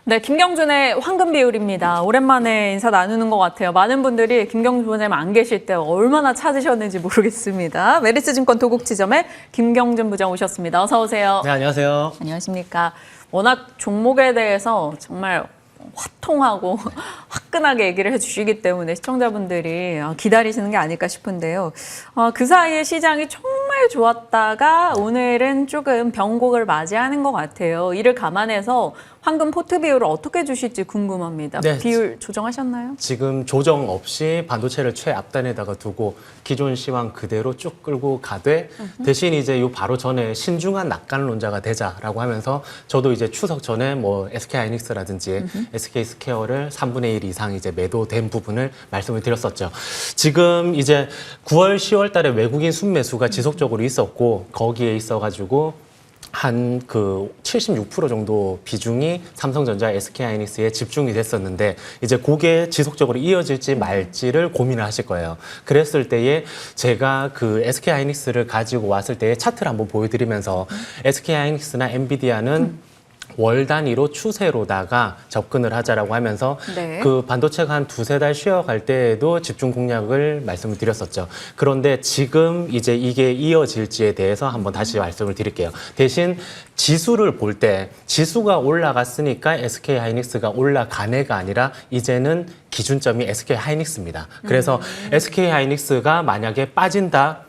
네, 김경준의 황금 비율입니다. 오랜만에 인사 나누는 것 같아요. 많은 분들이 김경준 부장님 안 계실 때 얼마나 찾으셨는지 모르겠습니다. 메리츠증권 도곡지점의 김경준 부장 오셨습니다. 어서 오세요. 네, 안녕하세요. 안녕하십니까. 워낙 종목에 대해서 정말 화통하고 화끈하게 얘기를 해주시기 때문에 시청자분들이 기다리시는 게 아닐까 싶은데요. 그 사이에 시장이 정말 좋았다가 오늘은 조금 변곡을 맞이하는 것 같아요. 이를 감안해서 황금 포트 비율을 어떻게 주실지 궁금합니다. 네, 비율 조정하셨나요? 지금 조정 없이 반도체를 최앞단에다가 두고 기존 시황 그대로 쭉 끌고 가되 대신 이제 요 바로 전에 신중한 낙관론자가 되자라고 하면서 저도 이제 추석 전에 뭐 SK 하이닉스라든지 SK 스퀘어를 3분의 1 이상 이제 매도된 부분을 말씀을 드렸었죠. 지금 이제 9월, 10월 달에 외국인 순매수가 지속적으로 있었고 거기에 있어가지고 한 그 76% 정도 비중이 삼성전자, SK하이닉스에 집중이 됐었는데 이제 그게 지속적으로 이어질지 말지를 고민을 하실 거예요. 그랬을 때에 제가 그 SK하이닉스를 가지고 왔을 때의 차트를 한번 보여드리면서 SK하이닉스나 엔비디아는 월 단위로 추세로다가 접근을 하자라고 하면서 네. 그 반도체가 한 두세 달 쉬어갈 때에도 집중 공략을 말씀을 드렸었죠. 그런데 지금 이제 이게 이어질지에 대해서 한번 다시 말씀을 드릴게요. 대신 지수를 볼 때 지수가 올라갔으니까 SK하이닉스가 올라간 애가 아니라 이제는 기준점이 SK하이닉스입니다. 그래서 SK하이닉스가 만약에 빠진다,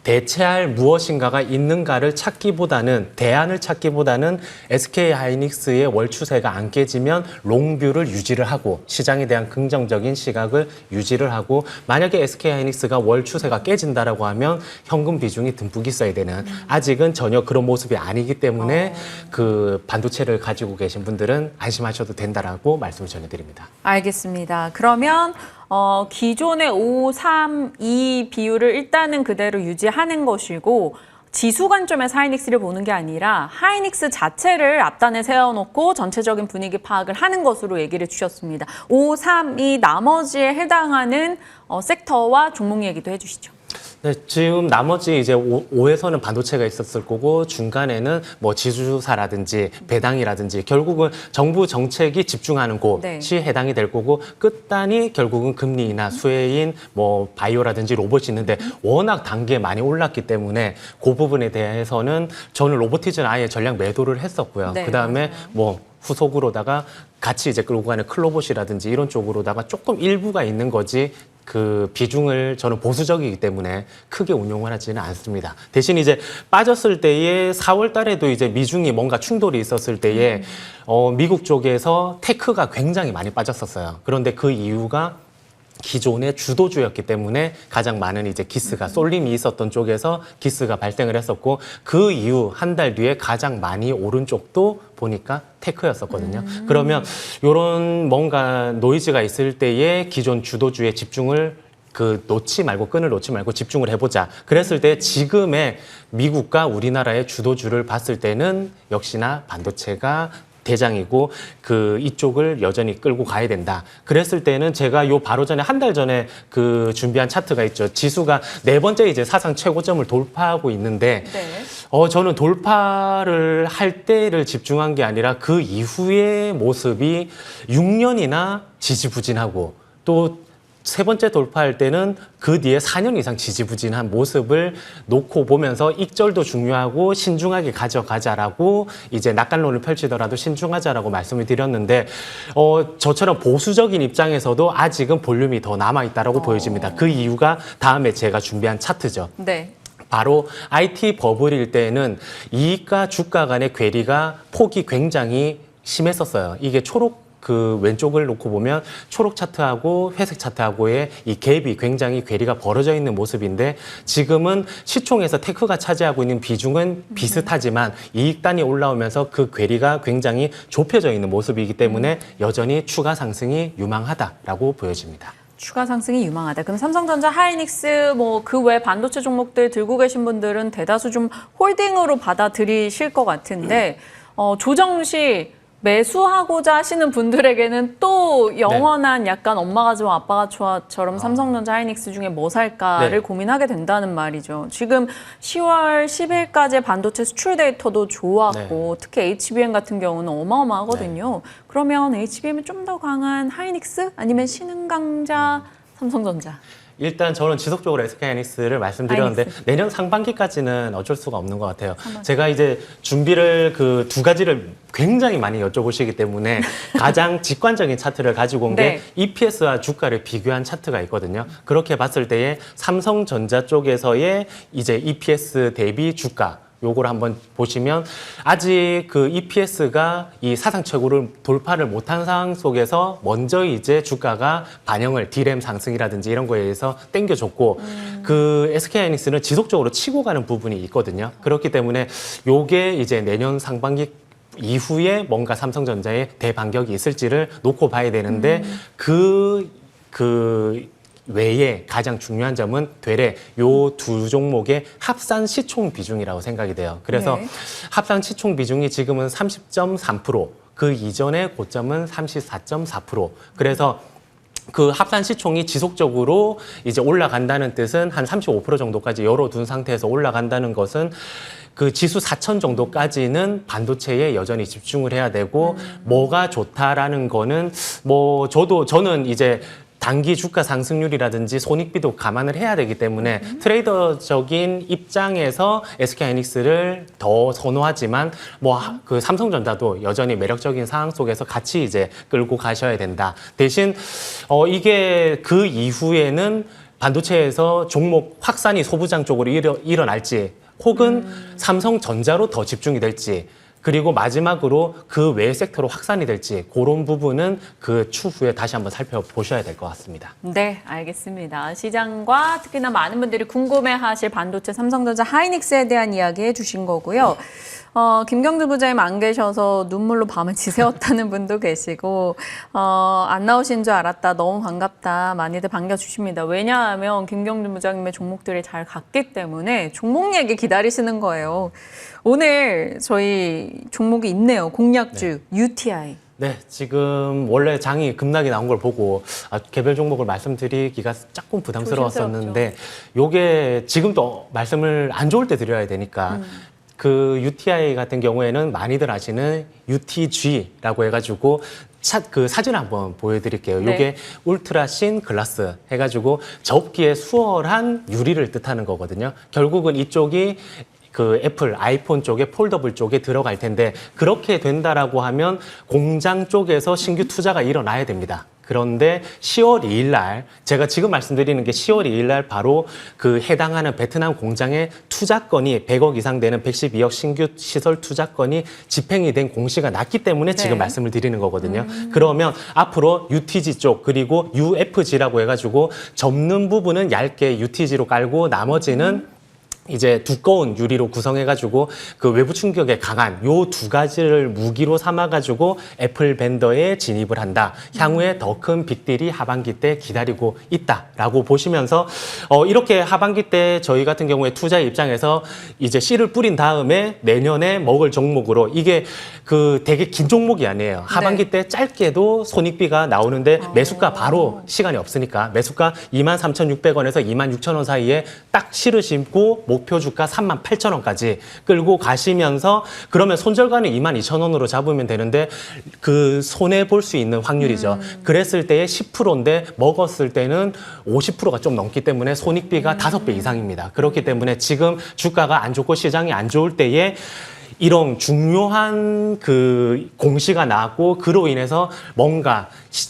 대체할 무엇인가가 있는가를 찾기보다는 대안을 찾기보다는 SK하이닉스의 월 추세가 안 깨지면 롱뷰를 유지를 하고 시장에 대한 긍정적인 시각을 유지를 하고 만약에 SK하이닉스가 월 추세가 깨진다라고 하면 현금 비중이 듬뿍 있어야 되는 아직은 전혀 그런 모습이 아니기 때문에 그 반도체를 가지고 계신 분들은 안심하셔도 된다라고 말씀을 전해드립니다. 알겠습니다. 그러면 기존의 5, 3, 2 비율을 일단은 그대로 유지하는 것이고 지수 관점에서 하이닉스를 보는 게 아니라 하이닉스 자체를 앞단에 세워놓고 전체적인 분위기 파악을 하는 것으로 얘기를 주셨습니다. 5, 3, 2 나머지에 해당하는 섹터와 종목 얘기도 해주시죠. 네, 지금 나머지 이제 5에서는 반도체가 있었을 거고 중간에는 뭐 지주사라든지 배당이라든지 결국은 정부 정책이 집중하는 곳이 해당이 될 거고 끝단이 결국은 금리나 수혜인 뭐 바이오라든지 로봇이 있는데 워낙 단계에 많이 올랐기 때문에 그 부분에 대해서는 저는 로보티즈는 아예 전량 매도를 했었고요. 네, 그다음에 맞아요. 뭐 후속으로다가 같이 이제 끌고 가는 클로봇이라든지 이런 쪽으로다가 조금 일부가 있는 거지 그 비중을 저는 보수적이기 때문에 크게 운용을 하지는 않습니다. 대신 이제 빠졌을 때에 4월 달에도 이제 미중이 뭔가 충돌이 있었을 때에 미국 쪽에서 테크가 굉장히 많이 빠졌었어요. 그런데 그 이유가 기존의 주도주였기 때문에 가장 많은 이제 기스가 쏠림이 있었던 쪽에서 기스가 발생을 했었고 그 이후 한 달 뒤에 가장 많이 오른 쪽도 보니까 테크였었거든요. 그러면 이런 뭔가 노이즈가 있을 때에 기존 주도주의 집중을 놓지 말고 끈을 놓지 말고 집중을 해보자. 그랬을 때 지금의 미국과 우리나라의 주도주를 봤을 때는 역시나 반도체가 대장이고 이쪽을 여전히 끌고 가야 된다. 그랬을 때는 제가 요 바로 전에 한 달 전에 그 준비한 차트가 있죠. 지수가 네 번째 이제 사상 최고점을 돌파하고 있는데 저는 돌파를 할 때를 집중한 게 아니라 그 이후의 모습이 6년이나 지지부진하고 또 세 번째 돌파할 때는 그 뒤에 4년 이상 지지부진한 모습을 놓고 보면서 익절도 중요하고 신중하게 가져가자라고 이제 낙관론을 펼치더라도 신중하자라고 말씀을 드렸는데 저처럼 보수적인 입장에서도 아직은 볼륨이 더 남아있다라고 보여집니다. 그 이유가 다음에 제가 준비한 차트죠. 네. 바로 IT 버블일 때는 이익과 주가 간의 괴리가 폭이 굉장히 심했었어요. 이게 초록 그 왼쪽을 놓고 보면 초록 차트하고 회색 차트하고의 이 갭이 굉장히 괴리가 벌어져 있는 모습인데 지금은 시총에서 테크가 차지하고 있는 비중은 비슷하지만 이익단이 올라오면서 그 괴리가 굉장히 좁혀져 있는 모습이기 때문에 여전히 추가 상승이 유망하다라고 보여집니다. 추가 상승이 유망하다. 그럼 삼성전자, 하이닉스 뭐 그 외 반도체 종목들 들고 계신 분들은 대다수 좀 홀딩으로 받아들이실 것 같은데 조정 시 매수하고자 하시는 분들에게는 또 영원한 약간 엄마가 좋아 아빠가 좋아처럼 삼성전자 하이닉스 중에 뭐 살까를 네. 고민하게 된다는 말이죠. 지금 10월 10일까지 반도체 수출 데이터도 좋았고 특히 HBM 같은 경우는 어마어마하거든요. 그러면 HBM이 좀 더 강한 하이닉스 아니면 신흥강자 삼성전자? 일단 저는 지속적으로 SK하이닉스를 말씀드렸는데 하이닉스. 내년 상반기까지는 어쩔 수가 없는 것 같아요. 제가 이제 준비를 그 두 가지를 굉장히 많이 여쭤보시기 때문에 가장 직관적인 차트를 가지고 온 게 네. EPS와 주가를 비교한 차트가 있거든요. 그렇게 봤을 때에 삼성전자 쪽에서의 이제 EPS 대비 주가 요거를 한번 보시면 아직 그 EPS가 이 사상 최고를 돌파를 못한 상황 속에서 먼저 이제 주가가 반영을 D램 상승이라든지 이런 거에 의해서 땡겨줬고 그 SK하이닉스는 지속적으로 치고 가는 부분이 있거든요. 그렇기 때문에 요게 이제 내년 상반기 이후에 뭔가 삼성전자의 대반격이 있을지를 놓고 봐야 되는데 그 외에 가장 중요한 점은 되레 요 두 종목의 합산 시총 비중이라고 생각이 돼요. 그래서 네. 합산 시총 비중이 지금은 30.3%, 그 이전의 고점은 34.4%. 그래서 그 합산 시총이 지속적으로 이제 올라간다는 뜻은 한 35% 정도까지 열어둔 상태에서 올라간다는 것은 그 지수 4천 정도까지는 반도체에 여전히 집중을 해야 되고 뭐가 좋다라는 거는 뭐 저는 이제 단기 주가 상승률이라든지 손익비도 감안을 해야 되기 때문에 트레이더적인 입장에서 SK하이닉스를 더 선호하지만 뭐 그 삼성전자도 여전히 매력적인 상황 속에서 같이 이제 끌고 가셔야 된다. 대신 이게 그 이후에는 반도체에서 종목 확산이 소부장 쪽으로 일어날지 혹은 삼성전자로 더 집중이 될지 그리고 마지막으로 그 외 섹터로 확산이 될지 그런 부분은 그 추후에 다시 한번 살펴보셔야 될 것 같습니다. 네, 알겠습니다. 시장과 특히나 많은 분들이 궁금해하실 반도체 삼성전자 하이닉스에 대한 이야기 해주신 거고요. 김경주 부장님 안 계셔서 눈물로 밤을 지새웠다는 분도 계시고 안 나오신 줄 알았다. 너무 반갑다. 많이들 반겨주십니다. 왜냐하면 김경주 부장님의 종목들이 잘 갔기 때문에 종목 얘기 기다리시는 거예요. 오늘 저희 종목이 있네요. 공략주 UTI. 네, 지금 원래 장이 급락이 나온 걸 보고 개별 종목을 말씀드리기가 조금 부담스러웠었는데 요게 지금도 말씀을 안 좋을 때 드려야 되니까 그 UTI 같은 경우에는 많이들 아시는 UTG라고 해가지고 그 사진 한번 보여드릴게요. 네. 이게 울트라신 글라스 해가지고 접기에 수월한 유리를 뜻하는 거거든요. 결국은 이쪽이 그 애플 아이폰 쪽에 폴더블 쪽에 들어갈 텐데 그렇게 된다라고 하면 공장 쪽에서 신규 투자가 일어나야 됩니다. 그런데 10월 2일 날 제가 지금 말씀드리는 게 10월 2일 날 바로 그 해당하는 베트남 공장의 투자건이 100억 이상 되는 112억 신규 시설 투자건이 집행이 된 공시가 났기 때문에 지금 말씀을 드리는 거거든요. 그러면 앞으로 UTG 쪽 그리고 UFG라고 해가지고 접는 부분은 얇게 UTG로 깔고 나머지는 이제 두꺼운 유리로 구성해가지고 그 외부 충격에 강한 요 두 가지를 무기로 삼아가지고 애플 밴더에 진입을 한다. 향후에 더 큰 빅딜이 하반기 때 기다리고 있다라고 보시면서 이렇게 하반기 때 저희 같은 경우에 투자 입장에서 이제 씨를 뿌린 다음에 내년에 먹을 종목으로 이게 그 되게 긴 종목이 아니에요. 하반기 때 짧게도 손익비가 나오는데 매수가 바로 시간이 없으니까 매수가 23,600원에서 26,000원 사이에 딱 씨를 심고 목표 주가 38,000원까지 끌고 가시면서 그러면 손절가는 22,000원으로 잡으면 되는데 그 손해 볼 수 있는 확률이죠. 그랬을 때의 10%인데 먹었을 때는 50%가 좀 넘기 때문에 손익비가 5배 이상입니다. 그렇기 때문에 지금 주가가 안 좋고 시장이 안 좋을 때에 이런 중요한 그 공시가 나왔고 그로 인해서 뭔가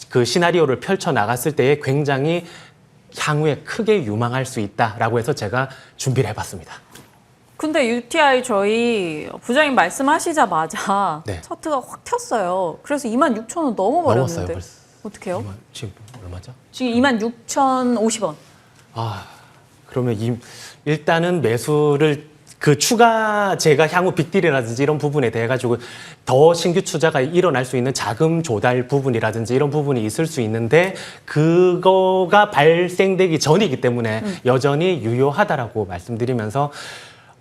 그 시나리오를 펼쳐 나갔을 때에 굉장히 향후에 크게 유망할 수 있다라고 해서 제가 준비를 해봤습니다. 근데 UTI 저희 부장님 말씀하시자마자 네. 차트가 확 튀었어요. 그래서 26,000원 넘어버렸는데. 넘었어요, 벌써. 어떡해요? 지금 얼마죠? 지금 26,050원. 그러면 일단은 매수를 그 추가 제가 향후 빅딜이라든지 이런 부분에 대해 가지고 더 신규 투자가 일어날 수 있는 자금 조달 부분이라든지 이런 부분이 있을 수 있는데 그거가 발생되기 전이기 때문에 여전히 유효하다라고 말씀드리면서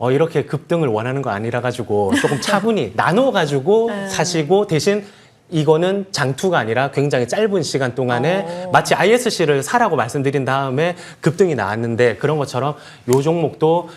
이렇게 급등을 원하는 거 아니라 가지고 조금 차분히 나눠 가지고 사시고 대신 이거는 장투가 아니라 굉장히 짧은 시간 동안에 마치 ISC를 사라고 말씀드린 다음에 급등이 나왔는데 그런 것처럼 요 종목도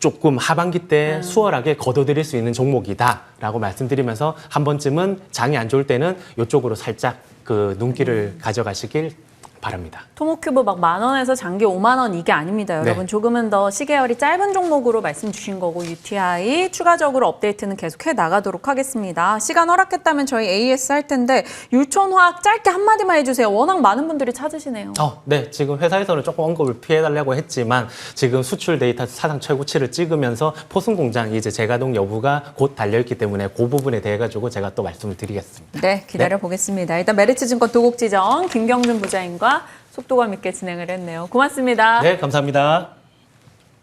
조금 하반기 때 수월하게 걷어들일 수 있는 종목이다라고 말씀드리면서 한 번쯤은 장이 안 좋을 때는 이쪽으로 살짝 그 눈길을 가져가시길 바랍니다. 토모큐브 막 10,000원에서 장기 50,000원 이게 아닙니다. 여러분 네. 조금은 더 시계열이 짧은 종목으로 말씀 주신 거고 UTI 추가적으로 업데이트는 계속해 나가도록 하겠습니다. 시간 허락했다면 저희 AS 할 텐데 율촌화학 짧게 한마디만 해주세요. 워낙 많은 분들이 찾으시네요. 네. 지금 회사에서는 조금 언급을 피해달라고 했지만 지금 수출 데이터 사상 최고치를 찍으면서 포승 공장 이제 재가동 여부가 곧 달려있기 때문에 그 부분에 대해 가지고 제가 또 말씀을 드리겠습니다. 네, 기다려 보겠습니다. 일단 메리츠증권 도곡지점 김경준 부장님과 속도감 있게 진행을 했네요. 고맙습니다. 네, 감사합니다.